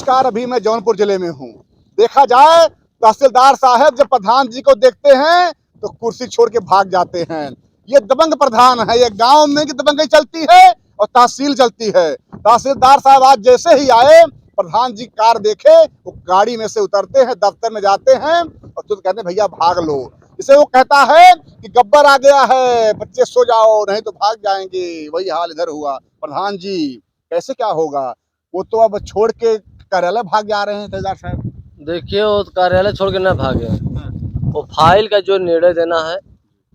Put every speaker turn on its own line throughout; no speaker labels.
नमस्कार, अभी मैं जौनपुर जिले में हूँ। देखा जाए तहसीलदार साहब जब प्रधान जी को देखते हैं तो कुर्सी छोड़ के भाग जाते हैं। ये दबंग प्रधान है। ये गांव में की दबंगई चलती है और तहसील चलती है। तहसीलदार साहब आज जैसे ही आए, प्रधान जी कार देखे, वो गाड़ी में से उतरते हैं, दफ्तर में जाते हैं और तुरंत कहते हैं भैया भाग लो। इसे वो कहता है कि गब्बर आ गया है, बच्चे सो जाओ नहीं तो भाग जाएंगे। वही हाल इधर हुआ। प्रधान जी कैसे क्या होगा? वो तो अब छोड़ के कार्यालय भाग जा रहे हैं तहसीलदार साहब।
देखिए वो कार्यालय छोड़ के ना भागे। वो फाइल का जो निर्णय देना है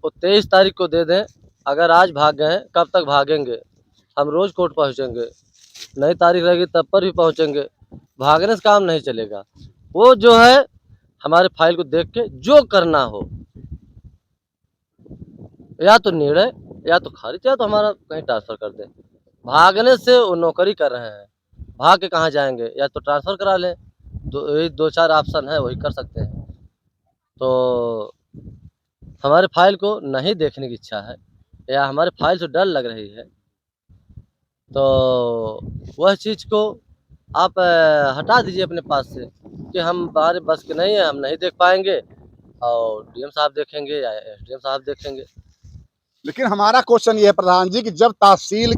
वो 23 तारीख को दे दें। अगर आज भाग गए कब तक भागेंगे? हम रोज कोर्ट पहुंचेंगे, नई तारीख रहेगी तब पर भी पहुंचेंगे। भागने से काम नहीं चलेगा। वो जो है हमारे फाइल को देख के जो करना हो, या तो निर्णय या तो खारिज या तो हमारा कहीं ट्रांसफर कर दें। भागने से वो नौकरी कर रहे हैं, भाग के कहाँ जाएंगे? या तो ट्रांसफर करा लें, यही दो चार ऑप्शन है, वही कर सकते हैं। तो हमारे फाइल को नहीं देखने की इच्छा है या हमारे फाइल से डर लग रही है, तो वह चीज़ को आप हटा दीजिए अपने पास से कि हम हमारे बस के नहीं है, हम नहीं देख पाएंगे और डीएम साहब देखेंगे या एसडीएम साहब देखेंगे।
लेकिन हमारा क्वेश्चन ये है प्रधान जी कि जब तहसील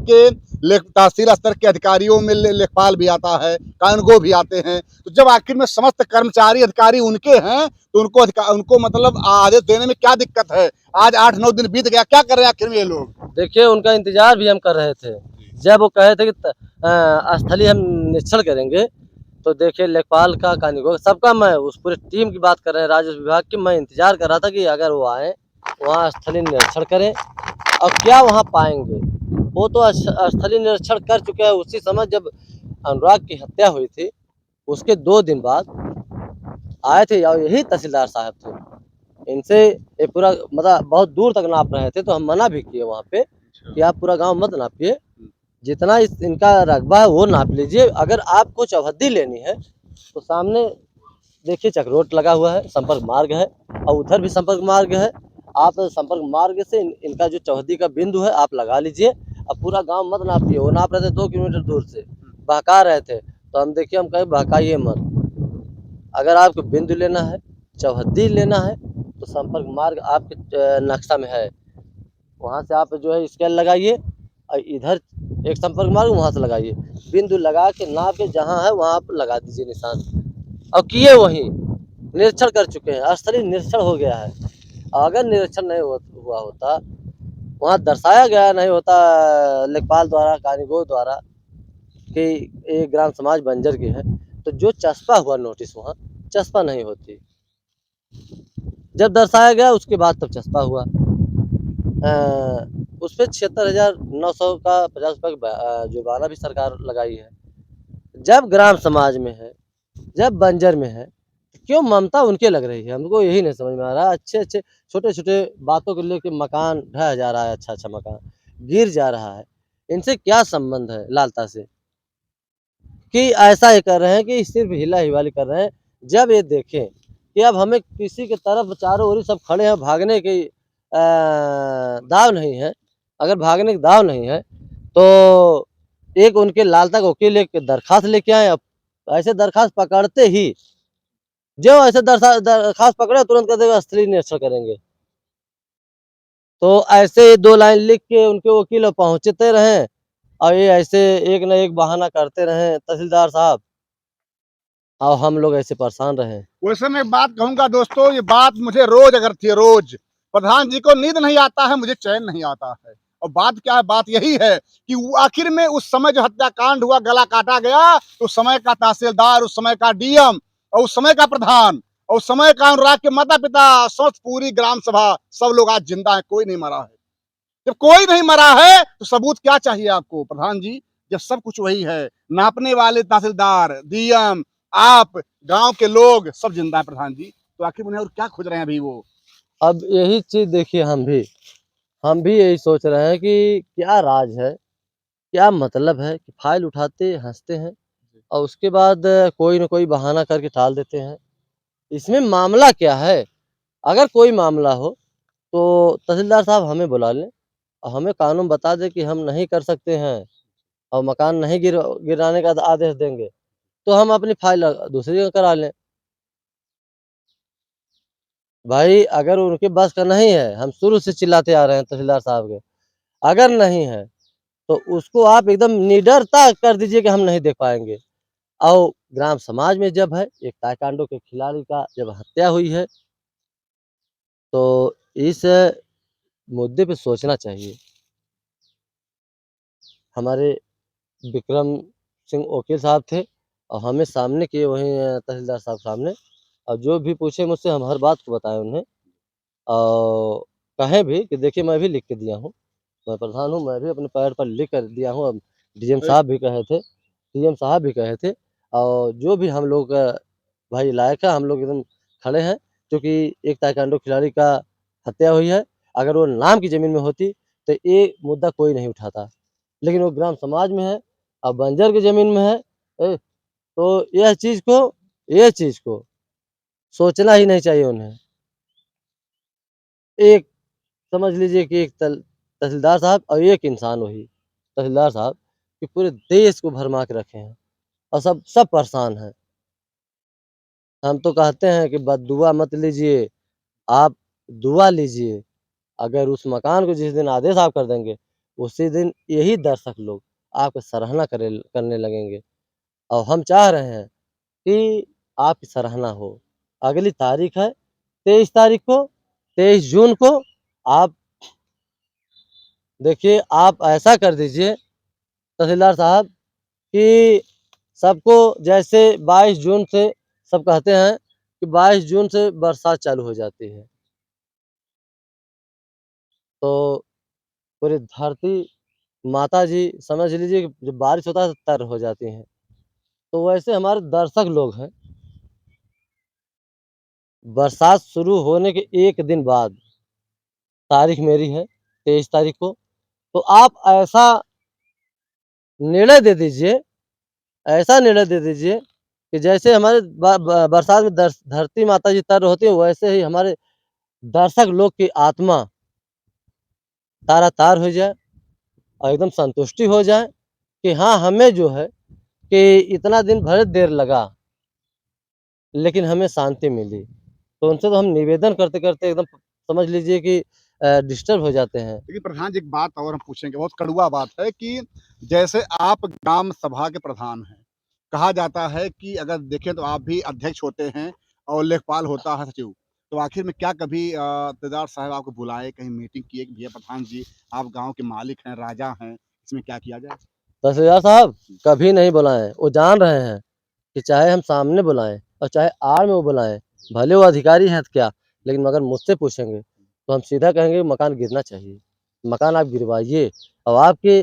स्तर के अधिकारियों में लेखपाल भी आता है, कानूनगो भी आते हैं, तो जब आखिर में समस्त कर्मचारी अधिकारी उनके हैं तो उनको मतलब आदेश देने में क्या दिक्कत है? आज 8-9 दिन बीत गया, क्या कर रहे हैं आखिर में ये लोग?
देखिए उनका इंतजार भी हम कर रहे थे। जब वो कहे थे कि स्थलीय हम निरीक्षण करेंगे, तो देखिए लेखपाल का कानूनगो सबका, मैं उस पूरी टीम की बात कर रहे हैं राजस्व विभाग की। मैं इंतजार कर रहा था कि अगर वो आए वहाँ स्थलीय निरीक्षण करें और क्या वहाँ पाएंगे। वो तो स्थलीय निरीक्षण कर चुके हैं उसी समय जब अनुराग की हत्या हुई थी। उसके 2 दिन बाद आए थे और यही तहसीलदार साहब थे। इनसे ये पूरा मतलब बहुत दूर तक नाप रहे थे, तो हम मना भी किए वहाँ पे कि आप पूरा गांव मत नापिए, जितना इनका रकबा है वो नाप लीजिए। अगर आपको चौहद्दी लेनी है तो सामने देखिए चक्रोट लगा हुआ है, संपर्क मार्ग है और उधर भी संपर्क मार्ग है। आप संपर्क मार्ग से इनका जो चौहद्दी का बिंदु है आप लगा लीजिए। अब पूरा गांव मत नापिए। वो नाप रहे थे 2 किलोमीटर दूर से, बहका रहे थे। तो हम देखिए हम कहे बहकाइए मत। अगर आपको बिंदु लेना है, चौहद्दी लेना है, तो संपर्क मार्ग आपके नक्शा में है। वहाँ से आप जो है स्केल लगाइए और इधर एक संपर्क मार्ग वहाँ से लगाइए। बिंदु लगा के नाप के जहाँ है वहाँ आप लगा दीजिए निशान। और किए वहीं निरीक्षण कर चुके हैं, स्थलीय निरीक्षण हो गया है। अगर निरीक्षण नहीं हुआ होता, वहाँ दर्शाया गया नहीं होता लेखपाल द्वारा, कानूनगो द्वारा कि एक ग्राम समाज बंजर की है, तो जो चस्पा हुआ नोटिस वहाँ चस्पा नहीं होती। जब दर्शाया गया उसके बाद तब चस्पा हुआ। उस पर 76,900 का 50 रुपये का जुर्माना भी सरकार लगाई है। जब ग्राम समाज में है, जब बंजर में है, तो क्यों ममता उनके लग रही है? हमको यही नहीं समझ में आ रहा। अच्छे अच्छे छोटे छोटे बातों को लेके मकान ढह जा रहा है, अच्छा अच्छा मकान गिर जा रहा है। इनसे क्या संबंध है लालता से कि ऐसा ये कर रहे हैं कि सिर्फ हिला हिवाली कर रहे हैं? जब ये देखें कि अब हमें किसी की तरफ चारों ओर सब खड़े हैं, भागने की दाव नहीं है। अगर भागने की दाव नहीं है तो एक उनके लाल तक वकील एक दरखास्त लेके आए। अब ऐसे दरखास्त पकड़ते ही जो ऐसे दरखास्त पकड़े तुरंत कर देगा स्थलीय निरीक्षण करेंगे। तो ऐसे 2 लाइन लिख के उनके वकील पहुंचते रहे और ये ऐसे एक न एक बहाना करते रहे तहसीलदार साहब, और हम लोग ऐसे परेशान रहे।
वैसे मैं एक बात कहूंगा दोस्तों, ये बात मुझे रोज अगर थी, रोज प्रधान जी को नींद नहीं आता है, मुझे चैन नहीं आता है। और बात क्या है? बात यही है कि आखिर में उस समय जो हत्याकांड हुआ, गला काटा गया, तो उस समय का तहसीलदार, उस समय का डीएम और उस समय का प्रधान और उस समय का अनुराग के माता पिता, समस्त पूरी ग्राम सभा, सब लोग आज जिंदा है, कोई नहीं मरा है। जब कोई नहीं मरा है तो सबूत क्या चाहिए आपको प्रधान जी? जब सब कुछ वही है, नापने वाले तहसीलदार, डीएम, आप, गांव के लोग सब जिंदा है प्रधान जी, तो आखिर उन्हें और क्या खोज रहे हैं अभी वो?
अब यही चीज़ देखिए हम भी यही सोच रहे हैं कि क्या राज है, क्या मतलब है कि फाइल उठाते हँसते हैं और उसके बाद कोई न कोई बहाना करके टाल देते हैं। इसमें मामला क्या है? अगर कोई मामला हो तो तहसीलदार साहब हमें बुला लें और हमें कानून बता दें कि हम नहीं कर सकते हैं और मकान नहीं गिराने का आदेश देंगे। तो हम अपनी फाइल दूसरी जगह करा लें। भाई अगर उनके बस का नहीं है, हम शुरू से चिल्लाते आ रहे हैं तहसीलदार साहब के, अगर नहीं है तो उसको आप एकदम निडरता कर दीजिए कि हम नहीं देख पाएँगे। और ग्राम समाज में जब है, एक ताइक्वांडो के खिलाड़ी का जब हत्या हुई है, तो इस मुद्दे पे सोचना चाहिए। हमारे विक्रम सिंह वकील साहब थे और हमें सामने किए वहीं तहसीलदार साहब सामने, और जो भी पूछे मुझसे हम हर बात को बताएँ उन्हें, और कहें भी कि देखिए मैं भी लिख के दिया हूँ, मैं प्रधान हूँ, मैं भी अपने पैड पर लिख कर दिया हूँ। अब डीएम साहब भी कहे थे, सीएम साहब भी कहे थे, और जो भी हम लोग भाई लायक है, हम लोग एकदम खड़े हैं, क्योंकि एक ताइक्वांडो खिलाड़ी का हत्या हुई है। अगर वो नाम की ज़मीन में होती तो ये मुद्दा कोई नहीं उठाता, लेकिन वो ग्राम समाज में है और बंजर की ज़मीन में है। तो यह चीज़ को सोचना ही नहीं चाहिए उन्हें। एक समझ लीजिए कि एक तहसीलदार साहब और एक इंसान वही तहसीलदार साहब कि पूरे देश को भरमा के रखे हैं और सब सब परेशान हैं। हम तो कहते हैं कि बद्दुआ मत लीजिए, आप दुआ लीजिए। अगर उस मकान को जिस दिन आदेश आप कर देंगे, उसी दिन यही दर्शक लोग आपकी सराहना करने लगेंगे, और हम चाह रहे हैं कि आपकी सराहना हो। अगली तारीख है 23 तारीख को, 23 जून को। आप देखिए, आप ऐसा कर दीजिए तहसीलदार साहब कि सबको, जैसे 22 जून से सब कहते हैं कि 22 जून से बरसात चालू हो जाती है, तो पूरी धरती माता जी समझ लीजिए कि जब बारिश होता है तो तर हो जाती हैं। तो वैसे हमारे दर्शक लोग हैं, बरसात शुरू होने के 1 दिन बाद, तारीख मेरी है 23 तारीख को, तो आप ऐसा निर्णय दे दीजिए, ऐसा निर्णय दे दीजिए कि जैसे हमारे ब ब बरसात में धरती माता जी तर होती है, वैसे ही हमारे दर्शक लोग की आत्मा तार-तार हो जाए और एकदम संतुष्टि हो जाए कि हाँ, हमें जो है कि इतना दिन भले देर लगा, लेकिन हमें शांति मिली। तो उनसे तो हम निवेदन करते-करते एकदम समझ लीजिए कि डिस्टर्ब हो जाते हैं।
लेकिन प्रधान जी एक बात और हम पूछेंगे, बहुत कड़वा बात है कि जैसे आप ग्राम सभा के प्रधान हैं, कहा जाता है कि अगर देखें तो आप भी अध्यक्ष होते हैं और लेखपाल होता है सचिव। तो आखिर में क्या कभी तहसीलदार साहब आपको बुलाए, कहीं मीटिंग की कि भैया प्रधान जी, आप गाँव के मालिक हैं, राजा हैं, इसमें क्या किया जाए?
तहसीलदार साहब कभी नहीं बुलाएँ, वो जान रहे हैं कि चाहे हम सामने बुलाएँ और चाहे आड़ में वो बुलाएँ, भले वो अधिकारी हैं तो क्या, लेकिन मगर मुझसे पूछेंगे तो हम सीधा कहेंगे मकान गिरना चाहिए। मकान आप गिरवाइए और आपके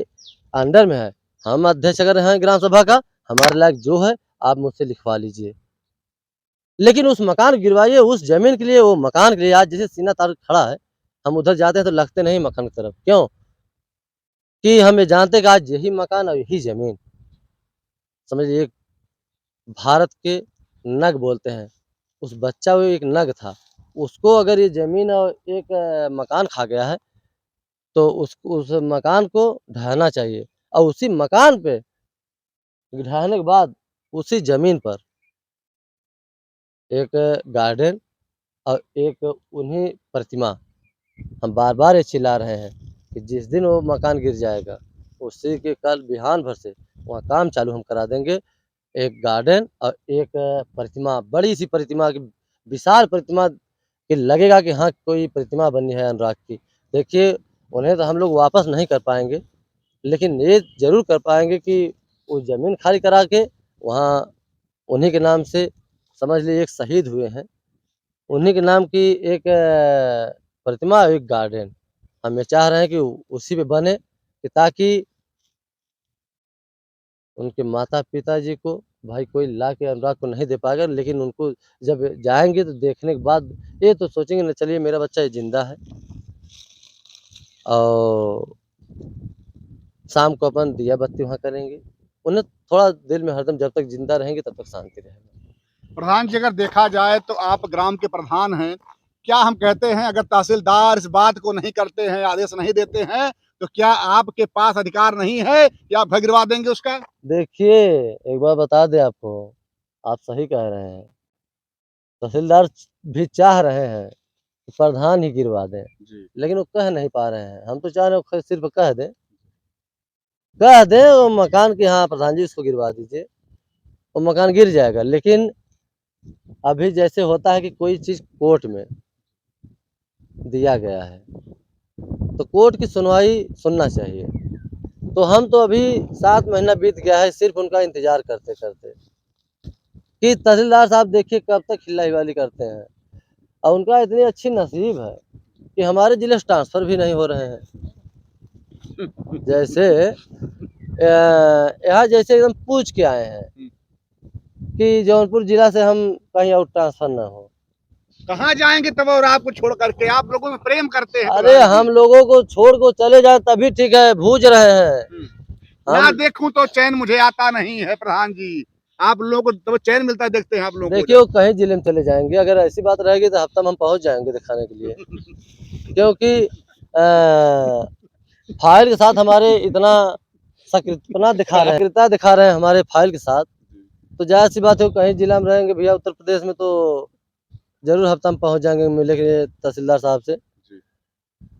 अंडर में है। हम अध्यक्ष अगर हैं ग्राम सभा का, हमारे लायक जो है आप मुझसे लिखवा लीजिए। लेकिन उस मकान गिरवाइए, उस ज़मीन के लिए, वो मकान के लिए आज जैसे सीना तान के खड़ा है, हम उधर जाते हैं तो लगते नहीं मकान की तरफ। क्यों? कि हम ये जानते हैं कि आज यही मकान और यही ज़मीन, समझिए एक भारत के नग बोलते हैं, उस बच्चा वो एक नग था, उसको अगर ये ज़मीन और एक मकान खा गया है, तो उस मकान को ढहाना चाहिए और उसी मकान पे ढहाने के बाद उसी ज़मीन पर एक गार्डन और एक उन्हीं प्रतिमा, हम बार-बार ये चिल्ला रहे हैं कि जिस दिन वो मकान गिर जाएगा, उसी के कल बिहान भर से वहाँ काम चालू हम करा देंगे। एक गार्डन और एक प्रतिमा, बड़ी-सी प्रतिमा की, विशाल प्रतिमा कि लगेगा कि हाँ, कोई प्रतिमा बनी है अनुराग की। देखिए, उन्हें तो हम लोग वापस नहीं कर पाएँगे, लेकिन ये ज़रूर कर पाएँगे कि वो ज़मीन खाली करा के वहाँ उन्हीं के नाम से समझ लीजिए एक शहीद हुए हैं, उन्हीं के नाम की एक प्रतिमा और एक गार्डन। हम ये चाह रहे हैं कि उसी पे बने कि ताकि उनके माता-पिता जी को भाई कोई ला के अनुराग को नहीं दे पाएगा, लेकिन उनको जब जाएँगे तो देखने के बाद ये तो सोचेंगे ना, चलिए मेरा बच्चा ये ज़िंदा है और शाम को अपन दिया बत्ती वहाँ करेंगे। उन्हें थोड़ा दिल में हरदम जब तक ज़िंदा रहेंगे तब तक शांति रहेगा।
प्रधान जी अगर देखा जाए तो आप ग्राम के प्रधान हैं, क्या हम कहते हैं अगर तहसीलदार इस बात को नहीं करते हैं, आदेश नहीं देते हैं, तो क्या आपके पास अधिकार नहीं है कि आप घर गिरवा देंगे उसका?
देखिए, एक बात बता दें आपको, आप सही कह रहे हैं। तहसीलदार भी चाह रहे हैं कि प्रधान ही गिरवा दें,
जी।
लेकिन वो कह नहीं पा रहे हैं। हम तो चाह रहे हैं सिर्फ़ कह दें वो मकान कि हाँ, प्रधान जी इसको गिरवा दीजिए, वो मकान गिर जाएगा। लेकिन अभी जैसे होता है कि कोई चीज़ कोर्ट में दिया गया है, तो कोर्ट की सुनवाई सुनना चाहिए। तो हम तो अभी 7 महीना बीत गया है सिर्फ़ उनका इंतज़ार करते-करते कि तहसीलदार साहब देखिए कब तक हिल्ला-हिवाली करते हैं। और उनका इतनी अच्छी नसीब है कि हमारे ज़िले से ट्रांसफ़र भी नहीं हो रहे हैं। जैसे यहाँ जैसे एकदम पूछ के आए हैं कि जौनपुर ज़िला से हम कहीं और ट्रांसफ़र ना हो।
कहाँ जाएँगे तब और आपको छोड़ कर के? आप लोगों में प्रेम करते हैं
अरे
प्रधान जी।
हम लोगों को छोड़ को चले जाएँ तभी ठीक है, बूझ रहे हैं।
ना
हम
देखूं तो चैन मुझे आता नहीं है प्रधान जी। आप लोगों को तो चैन मिलता है देखते हैं आप लोगों को
देखिए वो
जब।
कहीं ज़िले में चले जाएँगे, अगर ऐसी बात रहेगी तो हफ़्ता में हम पहुँच जाएँगे दिखाने के लिए। क्योंकि फ़ाइल के साथ हमारे इतना सक्रियता दिखा रहे हैं हमारे फ़ाइल के साथ, तो ज़ाहिर-सी बात है वो कहीं ज़िला में रहेंगे भैया उत्तर प्रदेश में तो ज़रूर हफ़्ता में पहुँच जाएँगे मिलेंगे तहसीलदार साहब से।
जी।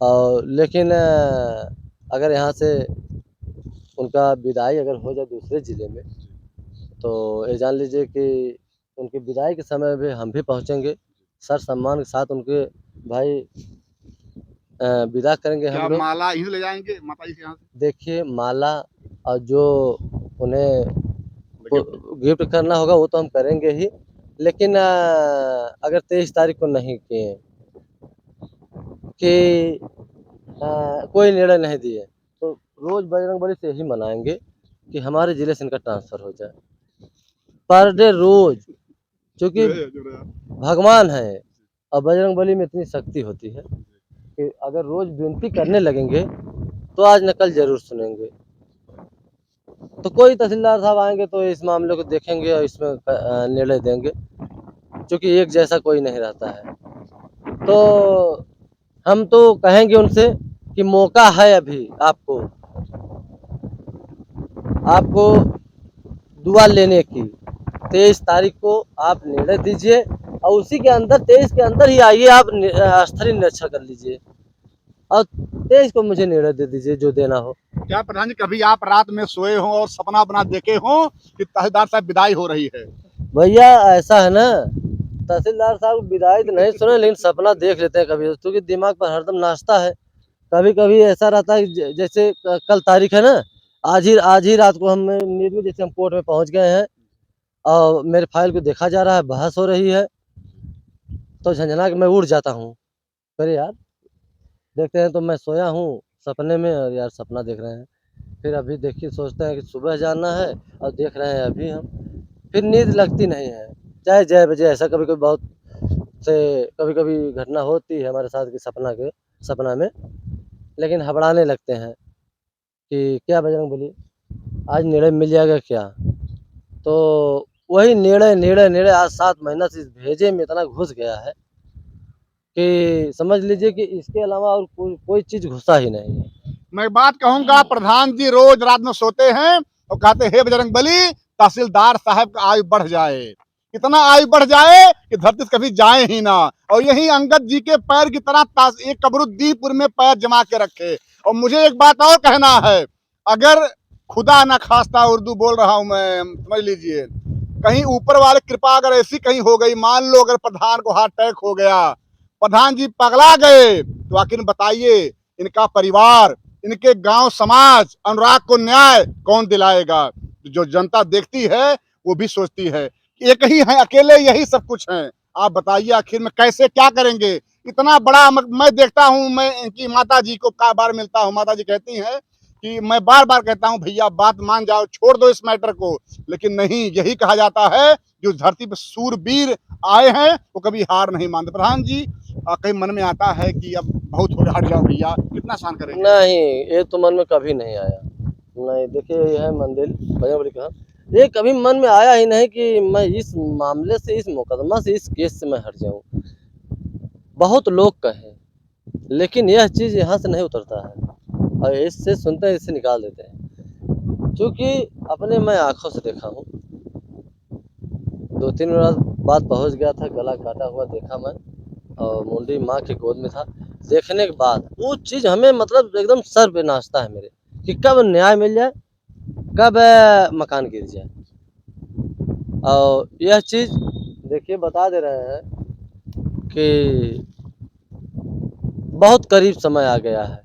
और लेकिन अगर यहाँ से उनका विदाई अगर हो जाए दूसरे ज़िले में, तो ये जान लीजिए कि उनकी विदाई के समय भी हम भी पहुँचेंगे। सर-सम्मान के साथ उनके भाई विदा करेंगे हम
क्या
लोग।
माला यहीं से ले जाएँगे माता जी के यहाँ से?
देखिए माला और जो उन्हें
गिफ्ट।
गिफ्ट करना होगा वो तो हम करेंगे ही। लेकिन अगर 23 तारीख को नहीं किए कि कोई निर्णय नहीं दिए, तो रोज़ बजरंगबली से यही मनाएँगे कि हमारे ज़िले से इनका ट्रांसफ़र हो जाए। पर डे रोज़, चूँकि भगवान हैं और बजरंगबली में इतनी शक्ति होती है कि अगर रोज़ विनती करने लगेंगे, तो आज न कल ज़रूर सुनेंगे। तो कोई तहसीलदार साहब आएँगे तो इस मामले को देखेंगे और इसमें निर्णय देंगे, चूँकि एक जैसा कोई नहीं रहता है। तो हम तो कहेंगे उनसे कि मौका है अभी आपको दुआ लेने की। 23 तारीख को आप निर्णय दीजिए और उसी के अंदर 23 के अंदर ही आइए आप स्थलीय निरीक्षण कर लीजिए और 23 को मुझे निर्णय दे दीजिए जो देना हो।
क्या प्रधान जी कभी आप रात में सोए हों और सपना बना देखे हों कि तहसीलदार साहब विदाई हो रही है?
भैया ऐसा है ना, तहसीलदार साहब की विदाई तो नहीं सुने लेकिन सपना देख लेते हैं कभी, क्योंकि दिमाग पर हरदम नाचता है। कभी-कभी ऐसा रहता है कि जैसे कल तारीख है ना, आज ही रात को हम नींद में जैसे हम कोर्ट में पहुँच गए हैं और मेरे फाइल को देखा जा रहा है, बहस हो रही है, तो झनझना के मैं उठ जाता हूँ। अरे यार! देखते हैं तो मैं सोया हूँ सपने में और यार सपना देख रहे हैं। फिर अभी देखिए सोचते हैं कि सुबह जाना है और देख रहे हैं अभी हम। फिर नींद लगती नहीं है। चाहे जय बजे ऐसा कभी-कभी बहुत से कभी-कभी घटना होती है हमारे साथ कि सपना में, लेकिन हबड़ाने लगते हैं कि क्या बजरंगबली आज निर्णय मिल जाएगा क्या? तो वही निर्णय आज 7 महीना से इस भेजे में इतना घुस गया है कि समझ लीजिए कि इसके अलावा और कोई चीज़ घुसा ही नहीं है।
मैं बात कहूँगा प्रधान जी रोज रात में सोते हैं और कहते हैं हे बजरंगबली तहसीलदार साहब का आयु बढ़ जाए, इतना आयु बढ़ जाए कि धरती से कभी जाए ही ना और यही अंगद जी के पैर की तरह एक कबरुद्दीपुर में पैर जमा के रखे। और मुझे एक बात और कहना है, अगर खुदा न खास्ता उर्दू बोल रहा हूँ मैं, समझ लीजिए, कहीं ऊपर वाले कृपा अगर ऐसी कहीं हो गई, मान लो अगर प्रधान को हार्ट अटैक हो गया, प्रधान जी पगला गए, तो आखिर बताइए इनका परिवार, इनके गांव समाज, अनुराग को न्याय कौन दिलाएगा? जो जनता देखती है वो भी सोचती है एक ही है, अकेले यही सब कुछ हैं। आप बताइए आखिर में कैसे क्या करेंगे? इतना बड़ा मैं देखता हूँ, मैं इनकी माता जी को बार मिलता हूँ, माता जी कहती हैं कि मैं बार बार कहता हूँ भैया बात मान जाओ, छोड़ दो इस मैटर को, लेकिन नहीं, यही कहा जाता है जो धरती पर सूरवीर आए हैं वो कभी हार नहीं मानते। प्रधान जी कहीं मन में आता है कि अब बहुत हो गया, हट जाओ भैया, कितना सहन करेंगे?
नहीं, ये तो मन में कभी नहीं आया। नहीं, देखिए ये है मंदिर बजरंगबली का, ये कभी मन में आया ही नहीं कि मैं इस मामले से, इस मुकदमा से, इस केस से मैं हट जाऊँ। बहुत लोग कहें, लेकिन यह चीज़ यहाँ से नहीं उतरता है और इससे सुनते हैं, इससे निकाल देते हैं। क्योंकि अपने मैं आँखों से देखा हूँ, 2-3 बार पहुँच गया था, गला काटा हुआ देखा मैं और मुंडी माँ की गोद में था। देखने के बाद वो चीज़ हमें मतलब एकदम सर पे नाचता है मेरे, कि कब न्याय मिल जाए, कब मकान गिर जाए। और यह चीज़ देखिए बता दे रहे हैं कि बहुत करीब समय आ गया है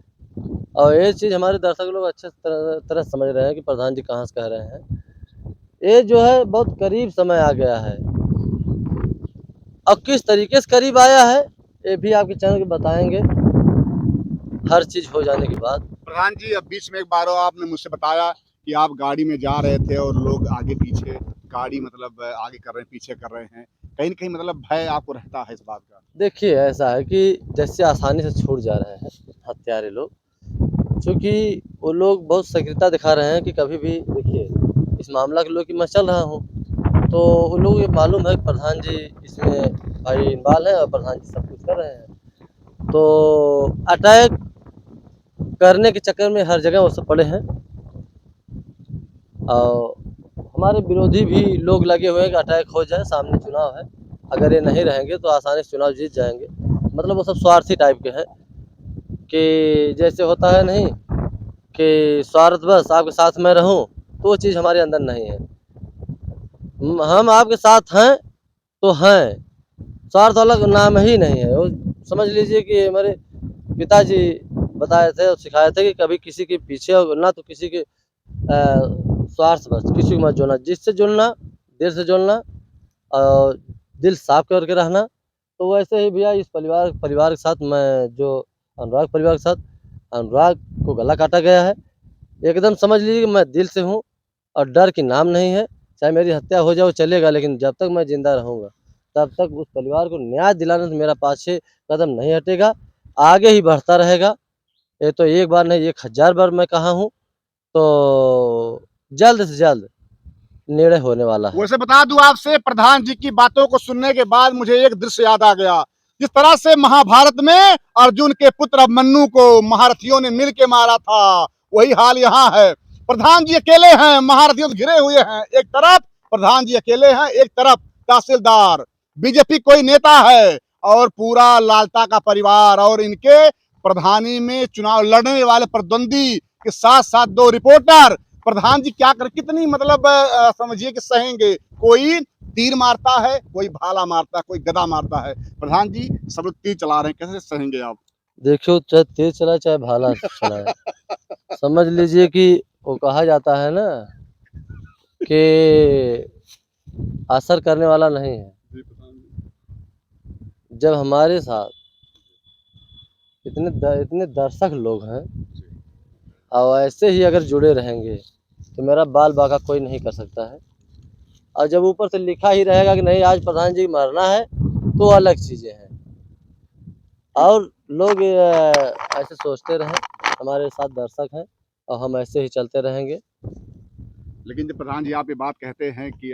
और ये चीज़ हमारे दर्शक लोग अच्छे तरह समझ रहे हैं कि प्रधान जी कहाँ से कह रहे हैं। ये जो है बहुत करीब समय आ गया है और किस तरीके से करीब आया है, ये भी आपके चैनल पे बताएँगे, हर चीज़ हो जाने के बाद।
प्रधान जी, अब बीच में एक बार आपने मुझसे बताया कि आप गाड़ी में जा रहे थे और लोग आगे पीछे गाड़ी मतलब आगे कर रहे हैं, पीछे कर रहे हैं। कहीं न कहीं मतलब भय आपको रहता है इस बात का?
देखिए ऐसा है कि जैसे आसानी से छूट जा रहे हैं हत्यारे लोग, चूँकि वो लोग बहुत शीघ्रता दिखा रहे हैं कि कभी भी देखिए इस मामला के लोग कि मैं चल रहा हूँ, तो उन लोगों को ये मालूम है कि प्रधान जी इसमें भाई इन्वॉल्व है और प्रधान जी सब कुछ कर रहे हैं। तो अटैक करने के चक्कर में हर जगह वो सब पड़े हैं और हमारे विरोधी भी लोग लगे हुए हैं कि अटैक हो जाए, सामने चुनाव है, अगर ये नहीं रहेंगे तो आसानी से चुनाव जीत जाएँगे। मतलब वो सब स्वार्थी टाइप के हैं कि जैसे होता है नहीं कि स्वार्थवश आपके साथ मैं रहूँ, तो वो चीज़ हमारे अंदर नहीं है। हम आपके साथ हैं, तो हैं, स्वार्थ वाला नाम ही नहीं है। वो समझ लीजिए कि हमारे पिताजी बताए थे और सिखाए थे कि कभी किसी के पीछे ना तो किसी के स्वार्थवश किसी को मत जुड़ना, जिससे जुड़ना, दिल से जुड़ना और दिल साफ करके रहना। तो वैसे ही भैया इस परिवार के साथ मैं जो अनुराग परिवार के साथ अनुराग को गला काटा गया है। एकदम समझ लीजिए कि मैं दिल से हूँ और डर की नाम नहीं है। चाहे मेरी हत्या हो जाए वो चलेगा, लेकिन जब तक मैं ज़िंदा रहूँगा, तब तक उस परिवार को न्याय दिलाने से मेरा पाछे कदम नहीं हटेगा, आगे ही बढ़ता रहेगा। ये तो एक बार नहीं 1000 बार मैं कहा हूँ, तो जल्द से जल्द निर्णय होने वाला है।
वैसे बता दूं आपसे, प्रधान जी की बातों को सुनने के बाद मुझे एक दृश्य याद आ गया। जिस तरह से महाभारत में अर्जुन के पुत्र मन्नु को महारथियों ने मिल के मारा था, वही हाल यहाँ है। प्रधान जी अकेले हैं, महारथियों से घिरे हुए हैं। एक तरफ प्रधान जी अकेले हैं, एक तरफ तहसीलदार, बीजेपी कोई नेता है और पूरा लालता का परिवार और इनके प्रधानी में चुनाव लड़ने वाले प्रतिद्वंदी के साथ साथ 2 रिपोर्टर। प्रधान जी क्या कर कितनी मतलब समझिए कि सहेंगे। कोई तीर मारता है, कोई भाला मारता है, कोई गदा मारता है। प्रधान जी सब लोग तीर चला रहे हैं, कैसे सहेंगे आप?
देखियो चाहे तेज़ चलाए चाहे भाला चलाए, समझ लीजिए कि वो कहा जाता है ना कि असर करने वाला नहीं है। जब हमारे साथ इतने दर्शक लोग हैं और ऐसे ही अगर जुड़े रहेंगे, तो मेरा बाल बाका कोई नहीं कर सकता है। और जब ऊपर से लिखा ही रहेगा कि नहीं आज प्रधान जी मरना है, तो अलग चीज़ें हैं। और लोग ऐसे सोचते रहें, हमारे साथ दर्शक हैं और हम ऐसे ही चलते रहेंगे।
लेकिन जब प्रधान जी आप ये बात कहते हैं कि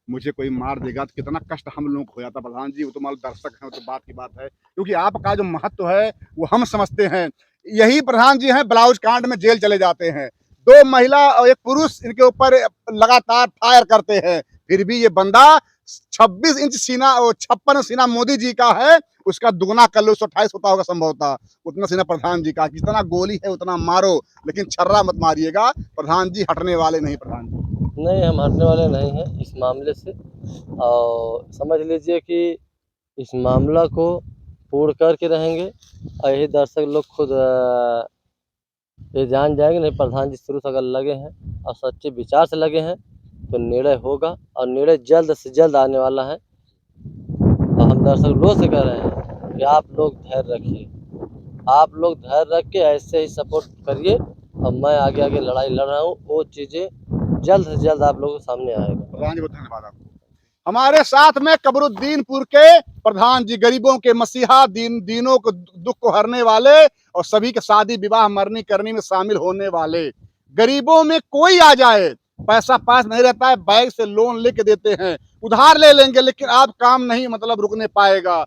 मुझे कोई मार देगा तो कितना कष्ट हम लोग को हो जाता प्रधान जी। वो तो मान लो दर्शक हैं, वो तो बात की बात है, क्योंकि आपका जो महत्व है वो हम समझते हैं। यही प्रधान जी हैं ब्लाउज कांड में जेल चले जाते हैं। 2 महिला और 1 पुरुष इनके ऊपर लगातार फायर करते हैं, फिर भी ये बंदा 26 इंच सीना और 56 सीना मोदी जी का है, उसका दुगना कर लो 128 होता होगा संभवतः, उतना सीना प्रधान जी का। जितना गोली है उतना मारो, लेकिन छर्रा मत मारिएगा। प्रधान जी हटने वाले नहीं प्रधान जी।
नहीं, हम हटने वाले नहीं हैं इस मामले से और समझ लीजिए कि इस मामला को पूर्ण करके रहेंगे और यही दर्शक लोग खुद ये जान जाएँगे। नहीं प्रधान जी शुरू से अगर लगे हैं और सच्चे विचार से लगे हैं, तो निर्णय होगा और निर्णय जल्द से जल्द आने वाला है। और हम दर्शक लोग से कह रहे हैं कि आप लोग धैर्य रखिए, आप लोग धैर्य रख के ऐसे ही सपोर्ट करिए और मैं आगे लड़ाई लड़ रहा हूँ, वो चीज़ें जल्द से जल्द आप लोगों के सामने आएगा।
प्रधान जी बहुत धन्यवाद आपको। हमारे साथ में कबरुद्दीनपुर के प्रधान जी, गरीबों के मसीहा, दीनों को दुख को हरने वाले और सभी के शादी विवाह मरनी करनी में शामिल होने वाले। गरीबों में कोई आ जाए, पैसा पास नहीं रहता है, बैंक से लोन लेके देते हैं, उधार ले लेंगे, लेकिन आप काम नहीं मतलब रुकने पाएगा।